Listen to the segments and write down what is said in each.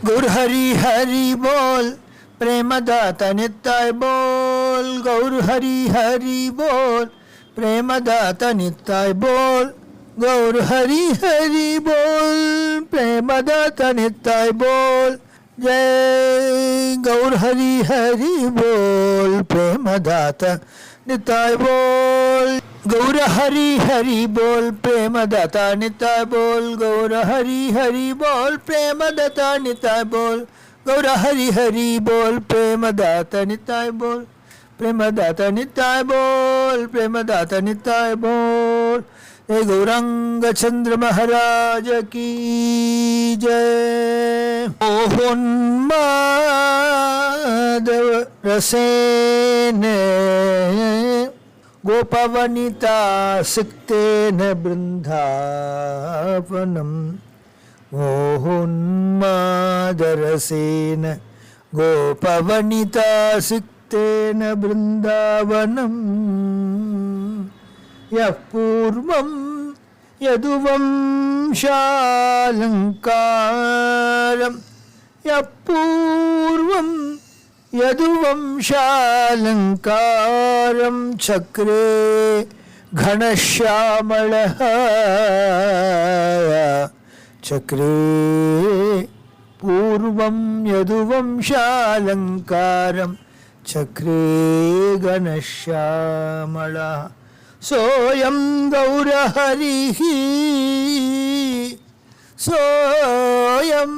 गौर हरि हरि बोल, प्रेमदाता नित्य बोल। गौर हरि हरि बोल, प्रेमदाता नित्य बोल। गौर हरि हरि बोल, प्रेमदाता नित्य बोल। जय गौर हरि हरि बोल, प्रेमदाता नित्य बोल। गौर हरि हरि बोल, प्रेमदाता नित्य बोल। गौर हरि हरि बोल, प्रेमदाता नित्य बोल। गौर हरि हरि बोल, प्रेमदाता नित्य बोल। प्रेमदाता नित्य बोल, प्रेमदाता नित्य बोल। हे गौरांग चंद्र महाराज की जय। मोहन माधव रसेन गोपवनिता सिक्तेन बृंदावनम। मोहन्मादरसेन गोपवनिता सिक्तेन बृंदावनम। यः पूर्वं यदुवंशालंकारं, यः पूर्वं यदुवंशालंकारं चक्रे घनश्यामलः। चक्रे पूर्वं यदुवंशालंकारं चक्रे घनश्यामलः। सोऽयं गौर हरिः, सोऽयं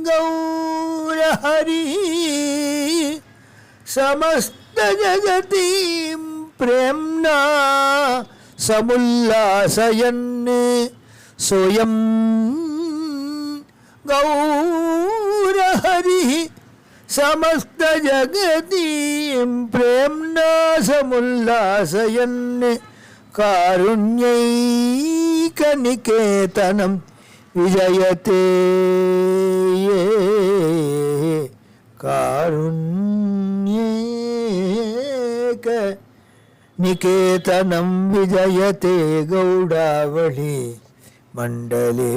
गौर हरिः। समस्त जगतीं प्रेम्णा समुल्लासयन्। सोऽयं गौर हरिः, समस्त जगतीं प्रेम्णा समुल्लासयन्। कारुण्यैकनिकेतनं विजयते। कारुण्यैकनिकेतनं विजयते गौडावळि मंडले।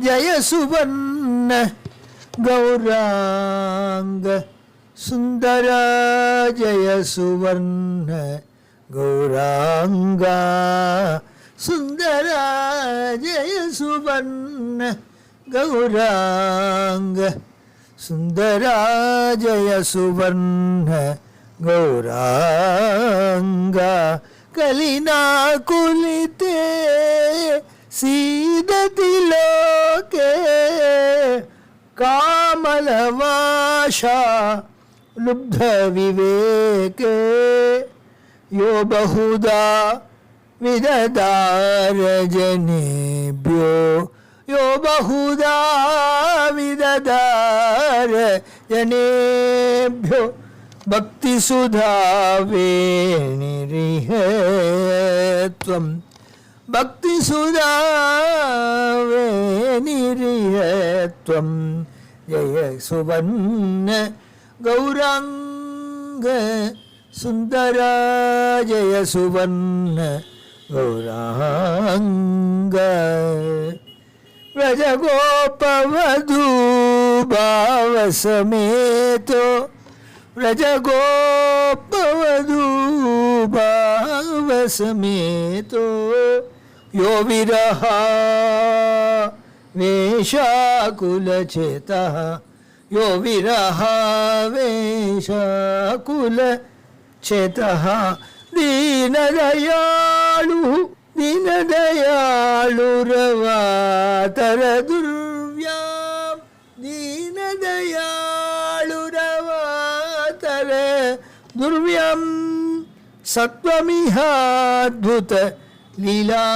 जय सुवर्ण गौरांग सुंदर, जय सुवर्ण गौरांगा सुंदर। जय सुवर्ण गौरांग सुंदर, जय सुवर्ण गौरांगा। कलिना कुलिते सीदति लोके, कामलवाशा लुब्ध विवेके। यो बहुधा विददार जनेभ्यो, यो बहुधा विददार जनेभ्यो। भक्ति सुधा वेणीरिह त्वं, भक्ति सुधा वेणीरिह त्वं। जय सुवर्ण गौरांग सुंदर, जय सुवर्ण गौरांग। व्रजगोपवधू भाव समेतो, व्रजगोपवधू भाव समेतो। यो विरहा वेशाकुलचेतः, यो विरहा वेशाकुलचेतः। दीनदयालु दीनदयालुरवातर दुर्व्यां, दीनदयालुरवातर दुर्व्यां। सत्वमिहाद्भुत लीला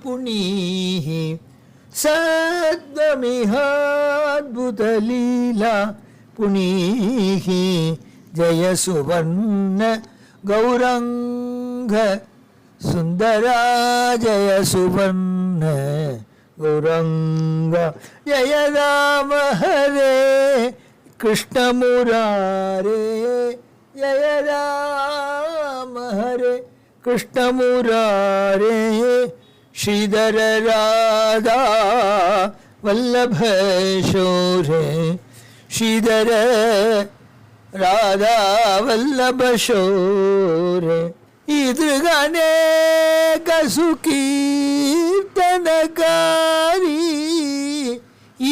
पुनीः, सत्वमिहाद्भुत लीला पुनीः। जय सुवर्ण गौरांग सुंदर, जय सुवर्ण गौरांग। जय राम हरे कृष्ण मुरारे, जय राम हरे कृष्ण मुरारे। श्रीधर राधा वल्लभ शौर्य श्रीधर राधा वल्लभ शौर्य इदृगनेक सुकीर्तनकारी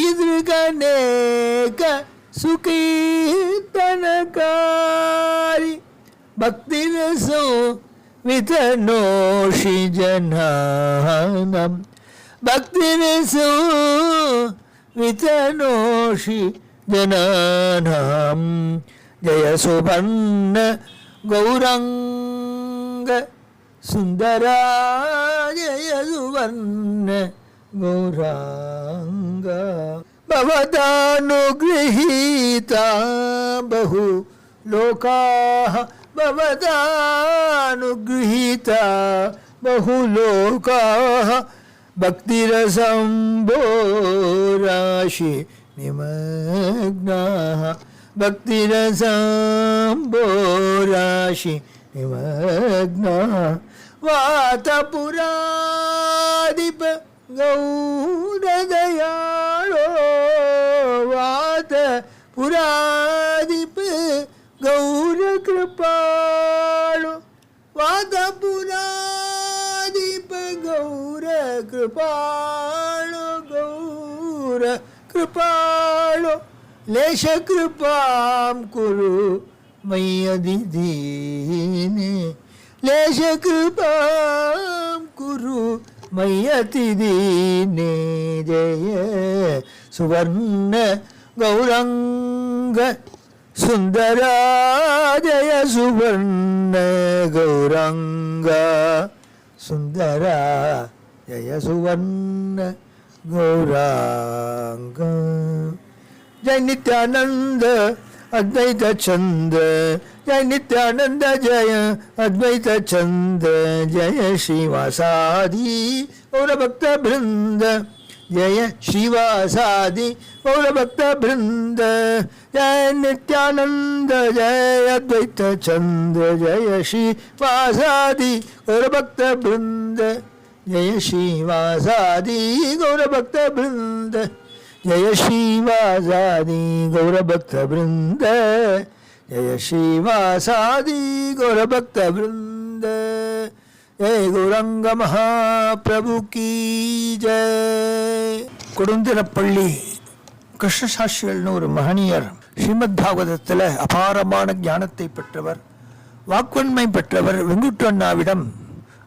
इदृगनेक सुकीर्तनकारी भक्तिरसो वितनोषि जनानां भक्तिरसो वितनोषि जनानां जय सुवर्ण गौरंग सुंदरा जय सुवर्ण गौरांग भवतानुगृहीता बहु लोकाः भवतानुगृहीता बहु लोकाः भक्तिरसंभोराशि निमग्नाः भक्तिरसंभोराशि निमग्नाः वातपुराधिप गौरदयाळो वातपुराधिप गौरकृपाळो वातपुराधिप गौरकृपाळो गौरकृपाळो लेशकृपां कुरु मय्यतिदीने लेशकृपां कुरु मय्यतिदीने जय सुवर्ण गौरंग सुंदरा जय सुवर्ण गौरंग सुंदरा जय सुवर्ण गौरांग जय नित्यानंद अद्वैत चंद जय नित्यानंद जय अद्वैत चंद जय श्रीवासादि गौर भक्त वृंद जय श्रीवासादि गौर भक्त वृंद जय नित्यानंद जय अद्वैत चंद जय श्रीवासादि गौर भक्त वृंद जय श्रीवासादि गौर भक्त वृंद जय श्रीवासादि गौर भक्त वृंद जय श्रीवासादि गौर भक्त वृंद जय गौरंग महाप्रभु की जय கொடுந்திரப்பள்ளி கிருஷ்ணசாஸ்திரிகள்னு ஒரு மகனியர் ஸ்ரீமத் பாகவதத்தில் அபாரமான ஞானத்தை பெற்றவர், வாக்குவன்மை பெற்றவர். வெங்குட்டண்ணாவிடம்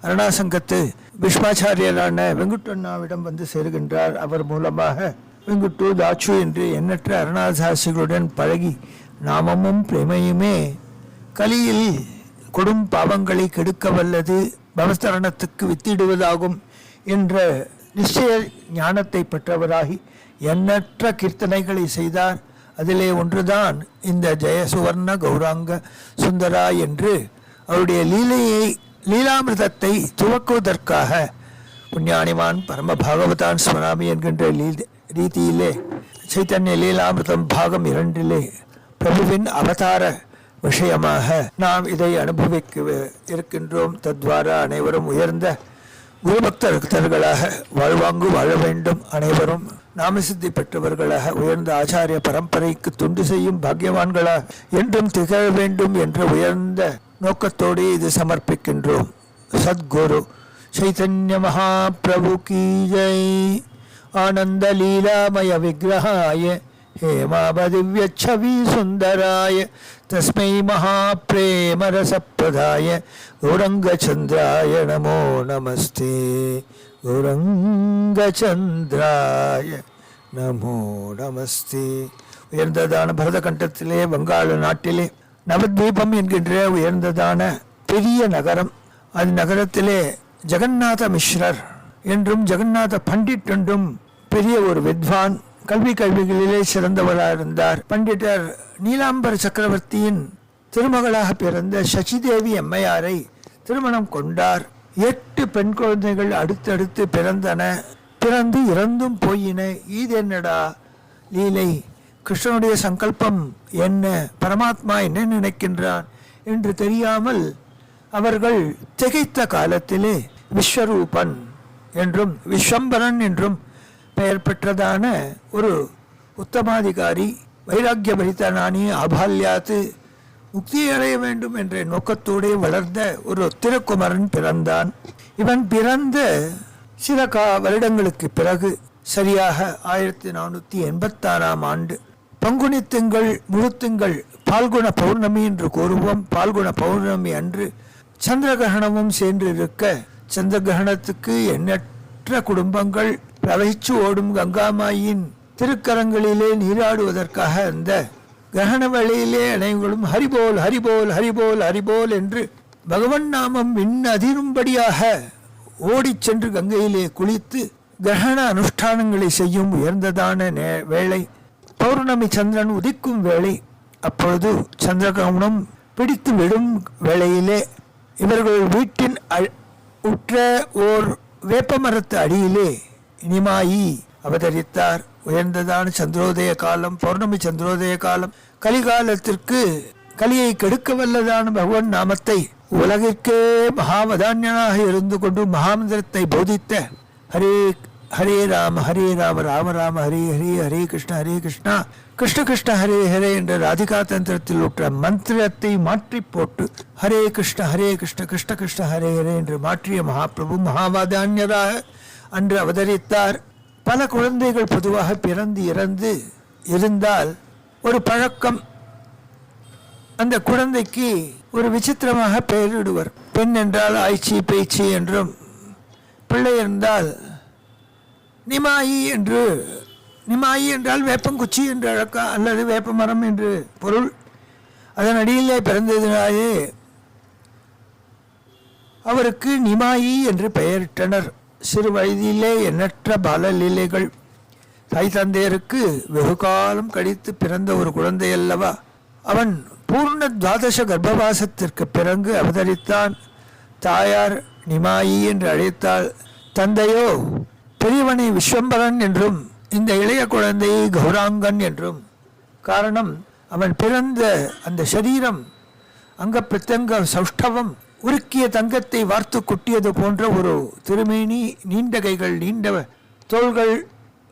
அருணாசங்கத்து விஸ்வாச்சாரியரான வெங்குட்டண்ணாவிடம் வந்து சேருகின்றார். அவர் மூலமாக வெங்குட்டு தாச்சு என்று எண்ணற்ற அருணாசாசிகளுடன் பழகி நாமமும் பிரேமையுமே கலியில் கொடும் பாவங்களை கெடுக்க வல்லது, பவஸ்தரணத்துக்கு வித்திடுவதாகும் என்ற நிச்சய ஞானத்தை பெற்றவராகி எண்ணற்ற கீர்த்தனைகளை செய்தார். அதிலே ஒன்றுதான் இந்த ஜெயசுவர்ண கௌராங்க சுந்தரா என்று அவருடைய லீலாமிருதத்தை துவக்குவதற்காக புண்ணியானிமான் பரம பாகவதான் ஸ்மராமி என்கின்ற ரீதியிலே சைத்தன்ய லீலாமிருதம் பாகம் 2 பிரபுவின் அவதார விஷயமாக நாம் இதை அனுபவிக்க இருக்கின்றோம். தத்வாரா அனைவரும் உயர்ந்த குருபக்தர்களாக வாழ்வாங்கு வாழ வேண்டும். அனைவரும் நாமசித்தி பெற்றவர்களாக உயர்ந்த ஆச்சாரிய பரம்பரைக்கு தொண்டு செய்யும் பாக்கியவான்களாக என்றும் திகழ வேண்டும் என்ற உயர்ந்த நோக்கத்தோடு இது சமர்ப்பிக்கின்றோம். சத்குரு சைதன்ய மகாபிரபு கி ஜெய். ஆனந்த லீலாமய விக்கிரகாய हेमावदिव्यच्छवि सुंदराय तस्मै महाप्रेम रसप्रदाय गौरंगचंद्राय नमो नमस्ते गौरंगचंद्राय नमो नमस्ते. உயர்ந்ததான பரதகண்டத்திலே வங்காள நாட்டிலே நவத்வீபம் என்கின்ற உயர்ந்ததான பெரிய நகரம். அந்த நகரத்திலே ஜெகநாத மிஸ்ரர் என்றும் ஜெகநாத பண்டிட் என்றும் பெரிய ஒரு வித்வான், கல்விகளிலே சிறந்தவராக இருந்தார். பண்டிதர் நீலாம்பர் சக்கரவர்த்தியின் திருமகளாக பிறந்த சசிதேவி அம்மையாரை திருமணம் கொண்டார். 8 பெண் குழந்தைகள் அடுத்தடுத்து பிறந்து இறந்தும் போயின. இதென்னடா லீலை, கிருஷ்ணனுடைய சங்கல்பம் என்ன, பரமாத்மா என்ன நினைக்கின்றான் என்று தெரியாமல் அவர்கள் திகைத்த காலத்திலே விஸ்வரூபன் என்றும் விஸ்வம்பரன் என்றும் பெயர் பெற்றதான ஒரு உத்தமாதிகாரி, வைராக்கிய பரிதனானி ஆபால்யாத்து முக்தியை அடைய வேண்டும் என்ற நோக்கத்தோடு வளர்ந்த ஒரு திருக்குமரன் பிறந்தான். இவன் பிறந்த சில வருடங்களுக்கு பிறகு, சரியாக 1486ஆம் ஆண்டு பங்குனி திங்கள் முழுத்திங்கள் பால்குண பௌர்ணமி என்று கூறுவோம். பால்குண பௌர்ணமி அன்று சந்திரகிரகணமும் சென்றிருக்க, சந்திரகிரகணத்துக்கு எண்ணற்ற குடும்பங்கள் பிரவகிச்சு ஓடும் கங்காமாயின் திருக்கரங்களிலே நீராடுவதற்காக அந்த கிரகண வேளையிலே அனைவரும் ஹரிபோல் ஹரிபோல் ஹரிபோல் ஹரிபோல் என்று பகவன் நாமம் அதிரும்படியாக ஓடிச் சென்று கங்கையிலே குளித்து கிரகண அனுஷ்டானங்களை செய்யும் உயர்ந்ததான வேளை. பௌர்ணமி சந்திரன் உதிக்கும் வேளை. அப்பொழுது சந்திரகிரகணம் பிடித்து விடும் வேளையிலே இவர்கள் வீட்டின் உற்ற ஓர் வேப்பமரத்து அடியிலே நிமாயி அவதரித்தார். உயர்ந்ததான சந்திரோதய காலம், பௌர்ணமி சந்திரோதய காலம். கலிகாலத்திற்கு கலியை கெடுக்க வல்லதான பகவான் நாமத்தை உலகிற்கே மகாவதான்யனாக இருந்து கொண்டு மகாமந்திரத்தை போதித்த ஹரே ஹரே ராம ராம ராம ஹரே ஹரே ஹரே கிருஷ்ண கிருஷ்ண கிருஷ்ண ஹரே ஹரே என்ற ராதிகா தந்திரத்தில் உற்ற மந்திரத்தை மாற்றி போட்டு ஹரே கிருஷ்ண கிருஷ்ண கிருஷ்ண ஹரே ஹரே என்று மாற்றிய மகாபிரபு மகாவதான்யராக அன்று அவதரித்தார். பல குழந்தைகள் பொதுவாக பிறந்து இறந்து இருந்தால் ஒரு பழக்கம், அந்த குழந்தைக்கு ஒரு விசித்திரமாக பெயரிடுவர். பெண் என்றால் ஆய்ச்சி பேச்சி என்றும், பிள்ளை இருந்தால் நிமாயி என்று, நிமாயி என்றால் வேப்பங்குச்சி என்று அழக்க அல்லது வேப்ப மரம் என்று பொருள். அதன் அடியிலே பிறந்ததினாலே அவருக்கு நிமாயி என்று பெயரிட்டனர். சிறு வயதிலே எண்ணற்ற பாலலீலைகள். தாய் தந்தையருக்கு வெகு காலம் கழித்து பிறந்த ஒரு குழந்தை அல்லவா. அவன் பூர்ண துவாதச கர்ப்பவாசத்திற்கு பிறகு அவதரித்தான். தாயார் நிமாயி என்று அழைத்தாள். தந்தையோ பெரியவனை விஸ்வம்பரன் என்றும் இந்த இளைய குழந்தையை கௌராங்கன் என்றும். காரணம், அவன் பிறந்த அந்த சரீரம் அங்க பிரத்யங்க சௌஷ்டவம் உருக்கிய தங்கத்தை வார்த்து கொட்டியது போன்ற ஒரு திருமேனி, நீண்ட கைகள், நீண்ட தோள்கள்,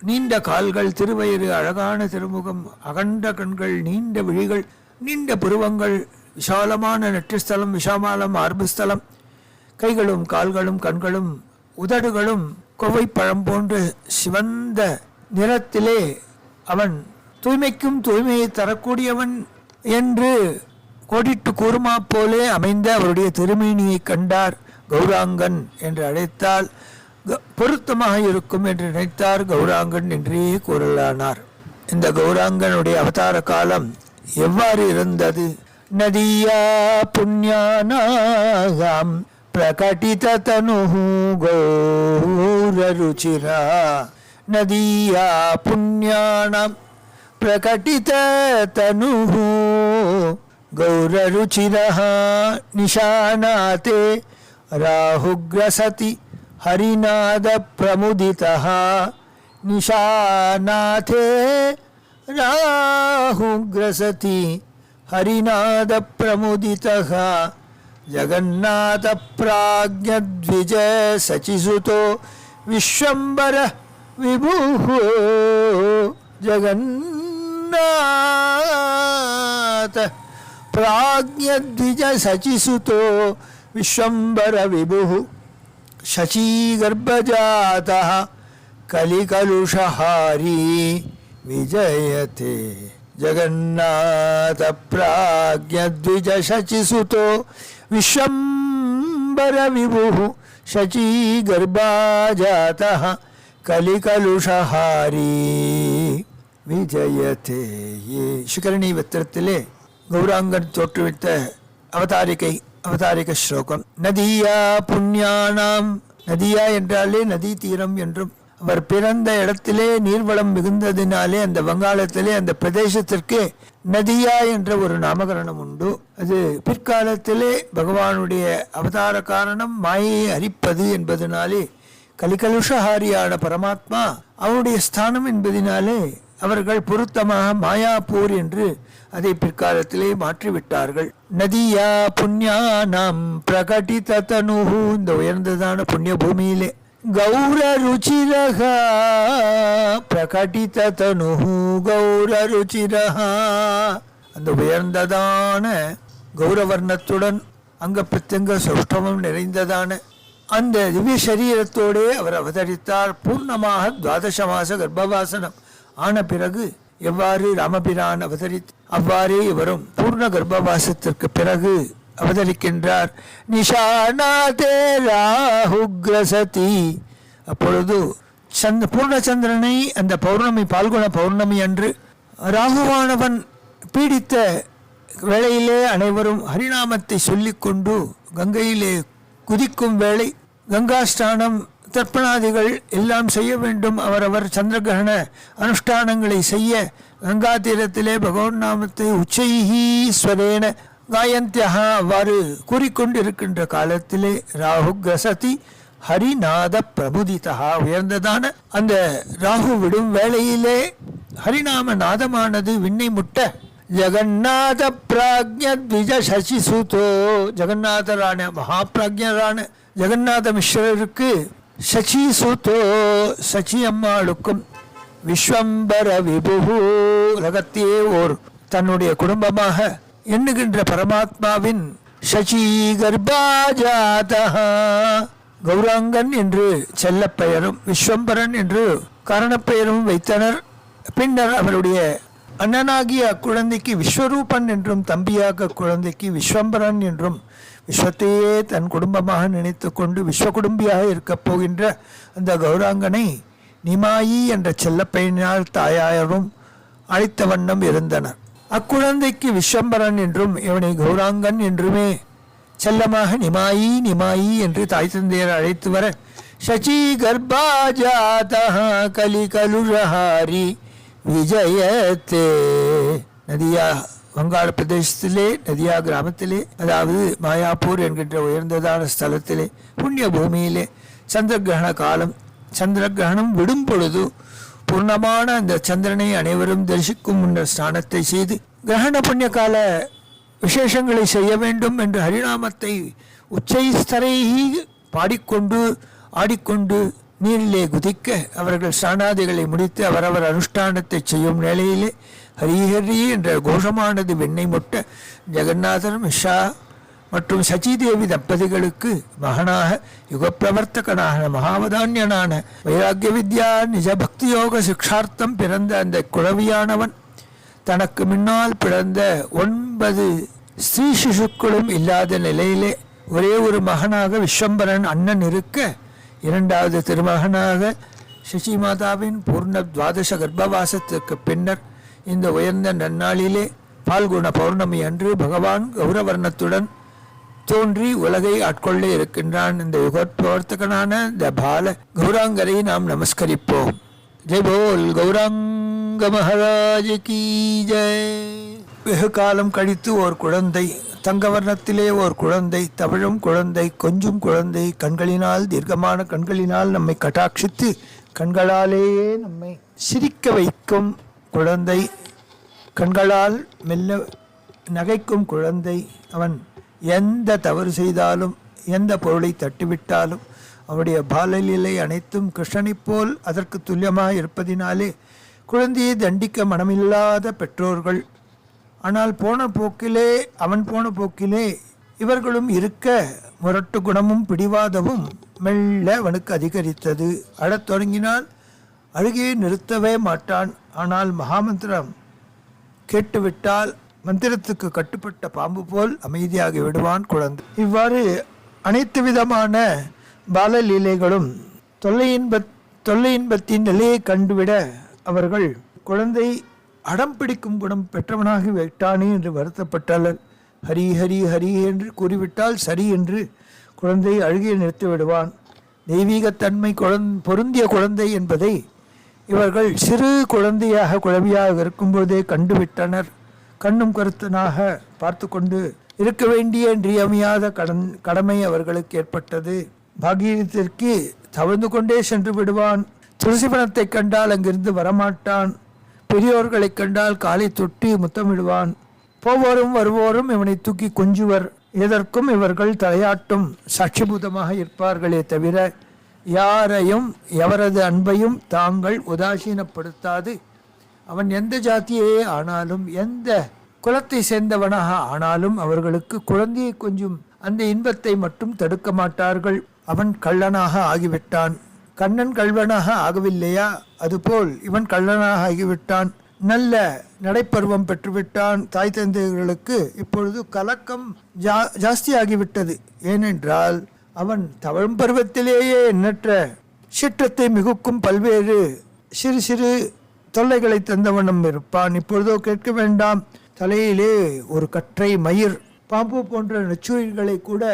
நீண்ட கால்கள், திருவயிறு, அழகான திருமுகம், அகண்ட கண்கள், நீண்ட விழிகள், நீண்ட புருவங்கள், விசாலமான நெற்றிஸ்தலம், விஷாமாலம் மார்புஸ்தலம், கைகளும் கால்களும் கண்களும் உதடுகளும் கோவைப்பழம் போன்ற சிவந்த நிறத்திலே அவன் தூய்மைக்கும் தூய்மையை தரக்கூடியவன் என்று கோடிட்டு கூறுமா போலே அமைந்த அவருடைய திருமேனியை கண்டார். கௌராங்கன் என்று அழைத்தால் பொருத்தமாக இருக்கும் என்று நினைத்தார். கௌராங்கன் என்றே கூறலானார். இந்த கௌராங்கனுடைய அவதார காலம் எவ்வாறு இருந்தது? நதியா புண்ணியானாம் பிரகட்டித தனு கௌரருச்சிரா. நதியா புண்ணியானாம் பிரகட்டித தனு गौररुचिरः निशानाते राहुग्रसति हरिनादप्रमुदितः. निशानाथे राहुग्रसति हरिनादप्रमुदितः. जगन्नाथप्राज्ञद्विजसचिसुतो विश्वम्बर विभुः. जगन्नाथ प्राज्ञद्विज सचिसुतो विश्वम्बर विभुः. शचीगर्भजातः कलिकलुषहारी विजयते. जगन्नाथ प्राज्ञद्विज सचिसुतो विश्वम्बर विभुः. शचीगर्भजातः कलिकलुषहारी विजयते. ये शिखरणी वस्त्रத்திலே கௌராங்கன் தோற்றுவித்த அவதாரிக ஸ்லோகம். நதியா புண்ணியானாம். நதியா என்றாலே நதி தீரம் என்றும், அவர் பிறந்த இடத்திலே நீர்வளம் மிகுந்ததினாலே அந்த வங்காளத்திலே அந்த பிரதேசத்திற்கு நதியா என்ற ஒரு நாமகரணம் உண்டு. அது பிற்காலத்திலே பகவானுடைய அவதார காரணம் மாயையை அரிப்பது என்பதனாலே கலிகலுஷஹாரியான பரமாத்மா அவருடைய ஸ்தானம் என்பதனாலே அவர்கள் பொருத்தமாக மாயாப்பூர் என்று அதை பிற்காலத்திலே மாற்றிவிட்டார்கள். நதியா புண்ணியானாம் பிரகட்டித தனுஹு. இந்த உயர்ந்ததான புண்ணிய பூமியிலே கௌரருச்சிரஹ பிரகடிததனு கௌரருச்சிரஹ. அந்த உயர்ந்ததான கௌரவர்ணத்துடன் அங்க பிரத்யங்க சௌஷ்டவம் நிறைந்ததான அந்த திவ்ய சரீரத்தோடே அவர் அவதரித்தார். பூர்ணமாக துவாதச மாச கர்ப்பவாசனம் ஆன பிறகு எவ்வாறு ராமபிரான் அவ்வாறே இவரும் பூர்ண கர்ப்பவாசத்திற்கு பிறகு அவதரிக்கின்றார். நிஷாநாதே ராஹுக்ரசதி. அப்பொழுது பூர்ணச்சந்திரனை அந்த பௌர்ணமி பால்குண பௌர்ணமி அன்று ராகுவானவன் பீடித்த வேளையிலே அனைவரும் ஹரிநாமத்தை சொல்லிக்கொண்டு கங்கையிலே குதிக்கும் வேளை கங்காஸ்தானம் தர்ப்பணாதிகள் எல்லாம் செய்ய வேண்டும். அவரவர் சந்திரகிரகண அனுஷ்டானங்களை செய்ய கங்கா தீரத்திலே பகவன் நாமத்தை உச்சைஹீஸ்வரேன காயந்தியாக அவ்வாறு கூறிக்கொண்டிருக்கின்ற காலத்திலே ராகு கிரசதி ஹரிநாத பிரபுதிதா. உயர்ந்ததான அந்த ராகு விடும் வேளையிலே ஹரிநாம நாதமானது விண்ணை முட்ட ஜெகநாத பிராஜ்ய த்விஜ சசி சூதோ. ஜெகநாதரான மகாபிராஜரான ஜெகநாத மிஸ்ரருக்கு சசி சூதோ சச்சி அம்மாளுக்கும் விஸ்வம்பர விபு உலகத்தையே ஓர் தன்னுடைய குடும்பமாக எண்ணுகின்ற பரமாத்மாவின் சசி கர்ப்பாஜாதா கௌராங்கன் என்று செல்லப்பெயரும் விஸ்வம்பரன் என்று காரணப்பெயரும் வைத்தனர். பின்னர் அவருடைய அண்ணனாகிய அக்குழந்தைக்கு விஸ்வரூபன் என்றும் தம்பியாக குழந்தைக்கு விஸ்வம்பரன் என்றும் விஸ்வத்தையே தன் குடும்பமாக நினைத்து கொண்டு விஸ்வகுடும்பியாக இருக்கப் போகின்ற அந்த கௌராங்கனை நிமாயி என்ற செல்லப்பெயரினால் தாயாரும் அழைத்த வண்ணம் இருந்தனர். அக்குழந்தைக்கு விஸ்வம்பரன் என்றும் இவனை கௌராங்கன் என்றுமே செல்லமாக நிமாயி நிமாயி என்று தாய் தந்தையர் அழைத்து வர சச்சி கர்ப்பாஜாதா கலி கலுரஹாரி விஜயத்தே. நதியா வங்காள பிரதேசத்திலே நதியா கிராமத்திலே, அதாவது மாயாப்பூர் என்கின்ற உயர்ந்ததான ஸ்தலத்திலே புண்ணிய பூமியிலே சந்திரகிரகண காலம், சந்திரகிரகணம் விடும் பொழுது பூர்ணமான அந்த சந்திரனை அனைவரும் தரிசிக்கும் முன்னர் ஸ்நானத்தை செய்து கிரகண புண்ணிய கால விசேஷங்களை செய்ய வேண்டும் என்று ஹரிநாமத்தை உச்சைஸ்தரை பாடிக்கொண்டு ஆடிக்கொண்டு நீரிலே குதிக்க அவர்கள் ஸ்நானாதிகளை முடித்து அவரவர் அனுஷ்டானத்தை செய்யும் நிலையிலே ஹரிஹரி என்ற கோஷமானது வெண்ணை முட்ட ஜெகநாதர் மிஷா மற்றும் சச்சிதேவி தம்பதிகளுக்கு மகனாக யுகப்பிரவர்த்தகனான மகாவதான்யனான வைராக்கிய வித்யா நிஜ பக்தி யோக சிக்ஷார்த்தம் பிறந்த அந்த குழவியானவன் தனக்கு முன்னால் பிறந்த 9 ஸ்ரீ சிசுக்களும் இல்லாத நிலையிலே ஒரே ஒரு மகனாக விஸ்வம்பரன் அண்ணன் இருக்க, இரண்டாவது திருமகனாக சசி மாதாவின் பூர்ண துவாதச கர்ப்பவாசத்திற்கு பின்னர் இந்த உயர்ந்த நன்னாளிலே பால்குண பௌர்ணமி அன்று பகவான் கௌரவர்ணத்துடன் தோன்றி உலகை ஆட்கொள்ள இருக்கின்றான். இந்த யுகப்பிரவர்த்தகனான இந்த பால கௌராங்கரை நாம் நமஸ்கரிப்போம். ஜெய் போல் கௌராங்க மகாராஜ் கி ஜெய். வெகு காலம் கழித்து ஓர் குழந்தை, தங்கவர்ணத்திலே ஓர் குழந்தை, தவழும் குழந்தை, கொஞ்சும் குழந்தை, கண்களினால் தீர்க்கமான கண்களினால் நம்மை கட்டாட்சித்து கண்களாலேயே நம்மை சிரிக்க வைக்கும் குழந்தை, கண்களால் மெல்ல நகைக்கும் குழந்தை. அவன் எந்த தவறு செய்தாலும் எந்த பொருளை தட்டிவிட்டாலும் அவனுடைய பாலலீலை அனைத்தும் கிருஷ்ணனைப் போல் அதற்கு துல்லியமாக இருப்பதினாலே குழந்தையை தண்டிக்க மனமில்லாத பெற்றோர்கள். ஆனால் அவன் போன போக்கிலே இவர்களும் இருக்க முரட்டு குணமும் பிடிவாதமும் மெல்ல அவனுக்கு அதிகரித்தது. அழத் தொடங்கினால் அழுகையை நிறுத்தவே மாட்டான். ஆனால் மகாமந்திரம் கேட்டுவிட்டால் மந்திரத்துக்கு கட்டுப்பட்ட பாம்பு போல் அமைதியாகி விடுவான் குழந்தை. இவ்வாறு அனைத்து விதமான பாலலீலைகளும் தொல்லையின்பத்தின் நிலையை கண்டுவிட அவர்கள் குழந்தை அடம் பிடிக்கும் குணம் பெற்றவனாகி விட்டானே என்று வருத்தப்பட்டாளர். ஹரி ஹரி ஹரி என்று கூறிவிட்டால் சரி என்று குழந்தை அழுகிய நிறுத்தி விடுவான். தெய்வீகத்தன்மை பொருந்திய குழந்தை என்பதை இவர்கள் சிறு குழந்தையாக குழவியாக இருக்கும்போதே கண்டுவிட்டனர். கண்ணும் கருத்தனாக பார்த்து கொண்டு இருக்க வேண்டிய இன்றியமையாத கடமை அவர்களுக்கு ஏற்பட்டது. பாகீரத்திற்கு தவழ்ந்து கொண்டே சென்று விடுவான். துளசிவனத்தை கண்டால் அங்கிருந்து வரமாட்டான். பெரியோர்களை கண்டால் காலை தொட்டி முத்தமிடுவான். போவோரும் வருவோரும் இவனை தூக்கி கொஞ்சுவர். எதற்கும் இவர்கள் தலையாட்டும் சாட்சிபூதமாக இருப்பார்களே தவிர யாரையும் எவரது அன்பையும் தாங்கள் உதாசீனப்படுத்தாது. அவன் எந்த ஜாத்தியே ஆனாலும் எந்த குலத்தை சேர்ந்தவனாக ஆனாலும் அவர்களுக்கு குழந்தையை கொஞ்சம் அந்த இன்பத்தை மட்டும் தடுக்க மாட்டார்கள். அவன் கள்ளனாக ஆகிவிட்டான். கண்ணன் கள்வனாக ஆகவில்லையா? அதுபோல் இவன் கள்ளனாக ஆகிவிட்டான். நல்ல நடைப்பருவம் பெற்றுவிட்டான். தாய் தந்தைகளுக்கு இப்பொழுது கலக்கம் ஜாஸ்தியாகிவிட்டது. ஏனென்றால் அவன் தவழும் பருவத்திலேயே எண்ணற்ற சீற்றத்தை மிகுக்கும் பல்வேறு சிறு சிறு தொல்லைகளை தந்தவனும் இருப்பான். இப்பொழுதோ கேட்க வேண்டாம். தலையிலே ஒரு கற்றை மயிர் பாம்பு போன்ற நச்சுயிர்களை கூட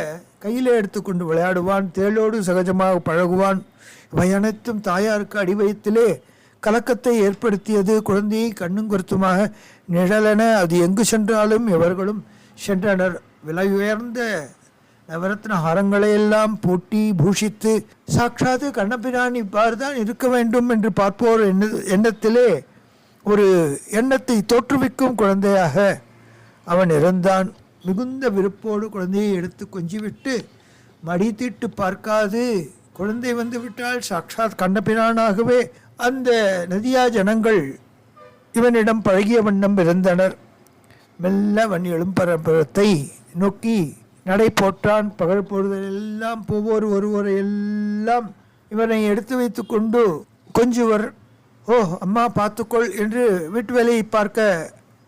கையிலே எடுத்துக்கொண்டு விளையாடுவான். தேளோடு சகஜமாக பழகுவான். இவை அனைத்தும் தாயாருக்கு அடிவயத்திலே கலக்கத்தை ஏற்படுத்தியது. குழந்தையை கண்ணும் கருத்துமாக நிழலென அது எங்கு சென்றாலும் எவர்களும் சென்றனர். விலை உயர்ந்த நவரத்ன ஹாரங்களையெல்லாம் பூட்டி பூஷித்து சாட்சாத்து கண்ணபிரான் இவ்வாறுதான் இருக்க வேண்டும் என்று பார்ப்போர் எண்ணத்திலே ஒரு எண்ணத்தை தோற்றுவிக்கும் குழந்தையாக அவன் இருந்தான். மிகுந்த விருப்போடு குழந்தையை எடுத்து கொஞ்சிவிட்டு மடித்திட்டு பார்க்காது குழந்தை வந்து விட்டால் சாட்சாத் கண்ணபிரானாகவே அந்த நதியா ஜனங்கள் இவனிடம் பழகிய வண்ணம் இருந்தனர். மெல்ல அவன் எழும்பரத்தை நோக்கி நடை போட்டான். பகல் பொழுதெல்லாம் ஒருவரை எல்லாம் இவனை எடுத்து வைத்து கொண்டு கொஞ்சுவர். ஓ அம்மா பார்த்துக்கொள் என்று வீட்டு வேலையை பார்க்க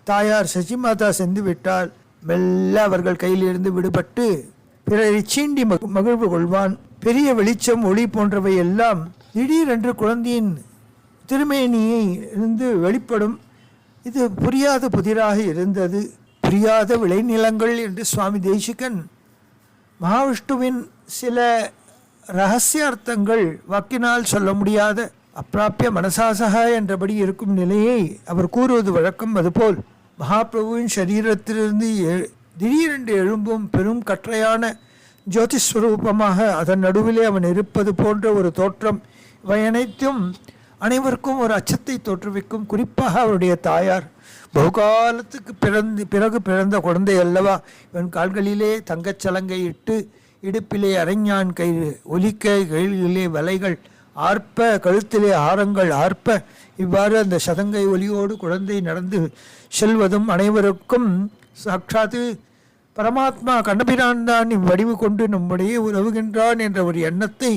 தாயார் சசிமாதா சென்று விட்டால் மெல்ல அவர்கள் கையிலிருந்து விடுபட்டு பிறரை சீண்டி மகிழ்வு கொள்வான். பெரிய வெளிச்சம் ஒளி போன்றவை எல்லாம் திடீரென்று குழந்தையின் திருமேனியை இருந்து வெளிப்படும். இது புரியாத புதிராக இருந்தது. புரியாத விளைநிலங்கள் என்று சுவாமி தேசிகன் மகாவிஷ்ணுவின் சில இரகசிய அர்த்தங்கள் வாக்கினால் சொல்ல முடியாத அப்பிராப்பிய மனசாசக என்றபடி இருக்கும் நிலையை அவர் கூறுவது வழக்கம். அதுபோல் மகாபிரபுவின் சரீரத்திலிருந்து திடீரென்று எழும்பும் பெரும் கற்றையான ஜோதிஸ்வரூபமாக அதன் நடுவிலே அவன் இருப்பது போன்ற ஒரு தோற்றம். இவை அனைத்தும் அனைவருக்கும் ஒரு அச்சத்தை தோற்றுவிக்கும். குறிப்பாக அவருடைய தாயார் பகுகாலத்துக்கு பிறகு பிறந்த குழந்தை அல்லவா. இவன் கால்களிலே தங்கச் சலங்கை இட்டு இடுப்பிலே அரைஞான் கயிறு ஒலிக்க, கைகளிலே வலைகள் ஆர்ப்ப, கழுத்திலே ஆரங்கள் ஆர்ப்ப, இவ்வாறு அந்த சதங்கை ஒலியோடு குழந்தை நடந்து செல்வதும் அனைவருக்கும் சாட்சாத்து பரமாத்மா கண்ணபிரான் தான் இவ்வடிவு கொண்டு நம்முடைய உதவுகின்றான் என்ற ஒரு எண்ணத்தை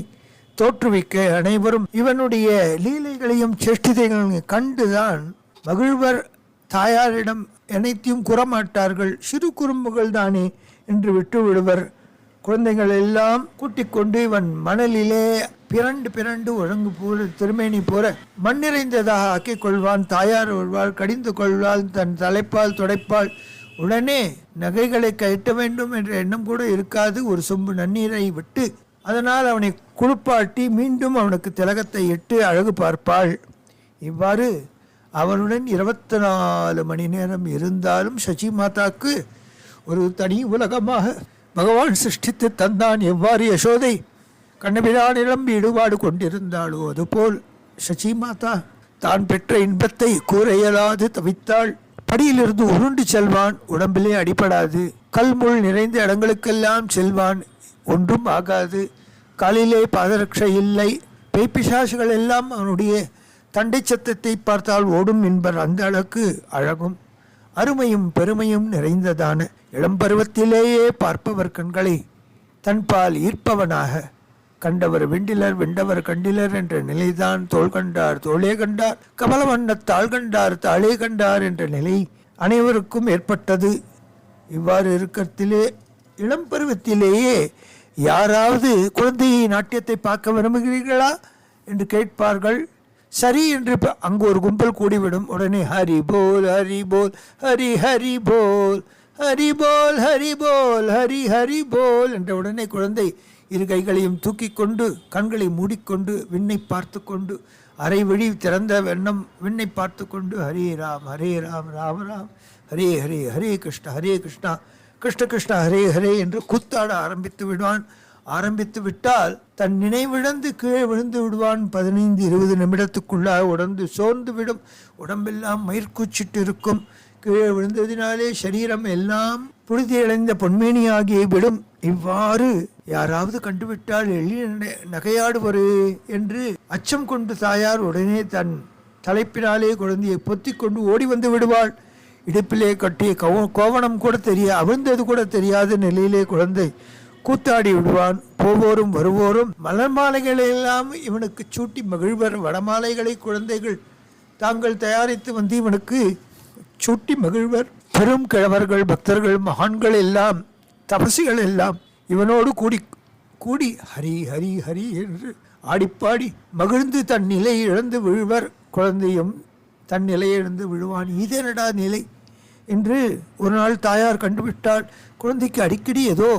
தோற்றுவிக்க அனைவரும் இவனுடைய லீலைகளையும் சேஷ்டிதைகளையும் கண்டுதான் மகிழ்வர். தாயாரிடம் அனைத்தையும் கூறமாட்டார்கள். சிறு குறும்புகள் தானே என்று விட்டு விடுவர். குழந்தைகள் எல்லாம் கூட்டிக் கொண்டு இவன் மணலிலே பிறண்டு ஒழுங்கு போல திருமேனி போற மண் நிறைந்ததாக ஆக்கிக் கொள்வான். தாயார் வருவாள், கடிந்து கொள்வாள், தன் தலைப்பால் துடைப்பால். உடனே நகைகளை கட்ட வேண்டும் என்ற எண்ணம் கூட இருக்காது. ஒரு சொம்பு நன்னீரை விட்டு அதனால் அவனை குளிப்பாட்டி மீண்டும் அவனுக்கு திலகத்தை இட்டு அழகு பார்ப்பாள். இவ்வாறு அவனுடன் 24 மணி நேரம் இருந்தாலும் சச்சி மாதாக்கு ஒரு தனி உலகமாக பகவான் சிருஷ்டித்து தந்தான். எவ்வாறு யசோதை கண்ணபிரானிடம் ஈடுபாடு கொண்டிருந்தாளோ அதுபோல் சச்சி மாதா தான் பெற்ற இன்பத்தை கூற இயலாது தவித்தாள். படியிலிருந்து உருண்டு செல்வான், உடம்பிலே அடிபடாது. கல்முள் நிறைந்த இடங்களுக்கெல்லாம் செல்வான், ஒன்றும் ஆகாது. காலிலே பாதரட்சை இல்லை. பேய்பிசாசுகள் எல்லாம் அவனுடைய தண்டை சத்தத்தை பார்த்தால் ஓடும் என்பர். அந்த அளவுக்கு அழகும் அருமையும் பெருமையும் நிறைந்ததான இளம்பருவத்திலேயே பார்ப்பவர் கண்களை தன்பால் ஈர்ப்பவனாக கண்டவர் வெண்டிலர் வெண்டவர் கண்டிலர் என்ற நிலைதான். தோள் கண்டார் தோளே கண்டார், கமலவண்ண தாள் கண்டார் தாளே கண்டார் என்ற நிலை அனைவருக்கும் ஏற்பட்டது. இவ்வாறு இருக்கிறதிலே இளம் பருவத்திலேயே யாராவது குழந்தையை நாட்டியத்தை பார்க்க விரும்புகிறீர்களா என்று கேட்பார்கள். சரி என்று அங்கு ஒரு கும்பல் கூடிவிடும். உடனே ஹரி போல் ஹரி போல் ஹரி ஹரி போல் ஹரி போல் ஹரி போல் ஹரி ஹரி போல் என்ற உடனே குழந்தை இரு கைகளையும் தூக்கி கொண்டு கண்களை மூடிக்கொண்டு விண்ணை பார்த்து கொண்டு அரை விழி திறந்த வண்ணம் விண்ணை பார்த்து கொண்டு ஹரே ராம் ராம ராம் ஹரே ஹரே ஹரே கிருஷ்ணா கிருஷ்ண கிருஷ்ண ஹரே ஹரே என்று கூத்தாட ஆரம்பித்து விட்டால் தன் நினைவிழந்து கீழே விழுந்து விடுவான். 15-20 நிமிடத்துக்குள்ளாக உடம்பு சோர்ந்து விடும். உடம்பெல்லாம் மயிர்கூச்சிட்டு இருக்கும். கீழே விழுந்ததினாலே சரீரம் எல்லாம் புழுதியடைந்த பொன்மேனியாகிய விடும். இவ்வாறு யாராவது கண்டுவிட்டால் எள்ளி நகையாடுவரே என்று அச்சம் கொண்டு தாயார் உடனே தன் தலைப்பினாலே குழந்தையை பொத்திக் கொண்டு ஓடி வந்து விடுவாள். இடுப்பிலே கட்டிய கோவணம் கூட அவிழ்ந்தது கூட தெரியாத நிலையிலே குழந்தை கூத்தாடி விடுவான். போவோரும் வருவோரும் மலர் மாலைகளை எல்லாம் இவனுக்கு சூட்டி மகிழ்வர். வடமாலைகளை குழந்தைகள் தாங்கள் தயாரித்து வந்து இவனுக்கு சூட்டி மகிழ்வர். பெரும் கிழவர்கள், பக்தர்கள், மகான்கள் எல்லாம், தபசிகள் எல்லாம் இவனோடு கூடி கூடி ஹரி ஹரி ஹரி என்று ஆடிப்பாடி மகிழ்ந்து தன் நிலை இழந்து விழுவர். குழந்தையும் தன் நிலையை இழந்து விழுவான். இதனடா நிலை என்று ஒரு நாள் தாயார் கண்டுவிட்டால் குழந்தைக்கு அடிக்கடி ஏதோ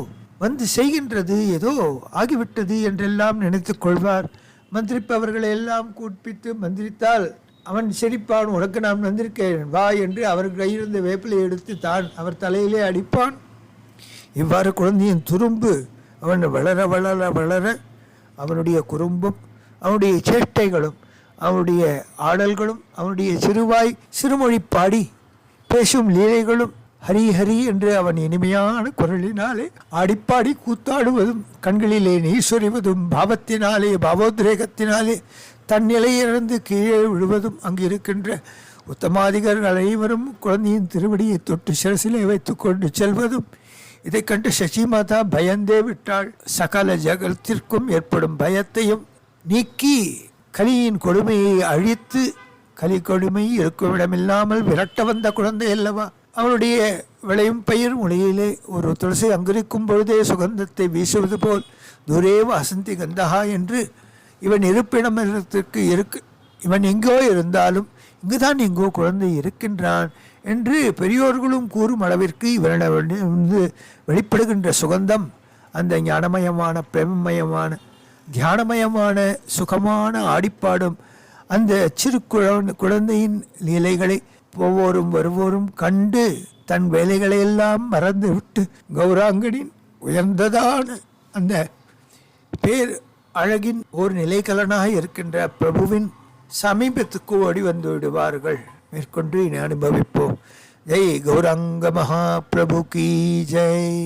வந்து செய்கின்றது, ஏதோ ஆகிவிட்டது என்றெல்லாம் நினைத்து கொள்வார். மந்திரிப்பவர்களை எல்லாம் கூப்பித்து மந்திரித்தால் அவன் சிரிப்பான். உனக்கு நான் வந்திருக்கேன் வா என்று அவர் கையிலிருந்த வேப்பிலை எடுத்து தான் அவர் தலையிலே அடிப்பான். இவ்வாறு குழந்தையின் துரும்பு அவன் வளர வளர வளர அவனுடைய குறும்பும் அவனுடைய சேட்டைகளும் அவனுடைய ஆடல்களும் அவனுடைய சிறுமொழி பாடி பேசும் லீலைகளும் ஹரி ஹரி என்று அவன் இனிமையான குரலினாலே ஆடிப்பாடி கூத்தாடுவதும் கண்களிலே நீர் சொறிவதும் பாவத்தினாலே பாவோத்ரேகத்தினாலே தன் நிலையிலிருந்து கீழே விழுவதும் அங்கு இருக்கின்ற உத்தமாதிகர்கள் அனைவரும் குழந்தையின் திருவடியை தொட்டு சிரசிலே வைத்து கொண்டு செல்வதும் இதை கண்டு சசி மாதா பயந்தே விட்டாள். சகல ஜகத்திற்கும் ஏற்படும் பயத்தையும் நீக்கி கலியின் கொடுமையை அழித்து கலி கொடுமை இருக்கும் இடமில்லாமல் விரட்ட வந்த குழந்தை அல்லவா. அவனுடைய விளையும் பயிர் மொழியிலே ஒரு துளசி அங்கிருக்கும் பொழுதே சுகந்தத்தை வீசுவது போல் துரேவ அசந்தி கந்தகா என்று இவன் இருப்பிடத்திற்கு இவன் எங்கோ இருந்தாலும் இங்குதான் எங்கோ குழந்தை இருக்கின்றான் என்று பெரியோர்களும் கூறும் அளவிற்கு இவனிடமிருந்து வெளிப்படுகின்ற சுகந்தம் அந்த ஞானமயமான பிரேமமயமான தியானமயமான சுகமான ஆடிப்பாடும் அந்த சிறு குழந்தையின் லீலைகளை ஒவ்வொரும் வருவோரும் கண்டு தன் வேலைகளையெல்லாம் மறந்துவிட்டு கௌராங்கனின் உயர்ந்ததான அந்த பேர் அழகின் ஒரு நிலைக்கலனாக இருக்கின்ற பிரபுவின் சமீபத்துக்கு ஓடி வந்து விடுவார்கள். மேற்கொண்டு இனி அனுபவிப்போம். ஜெய் கௌராங்க மகாபிரபு கி ஜெய்.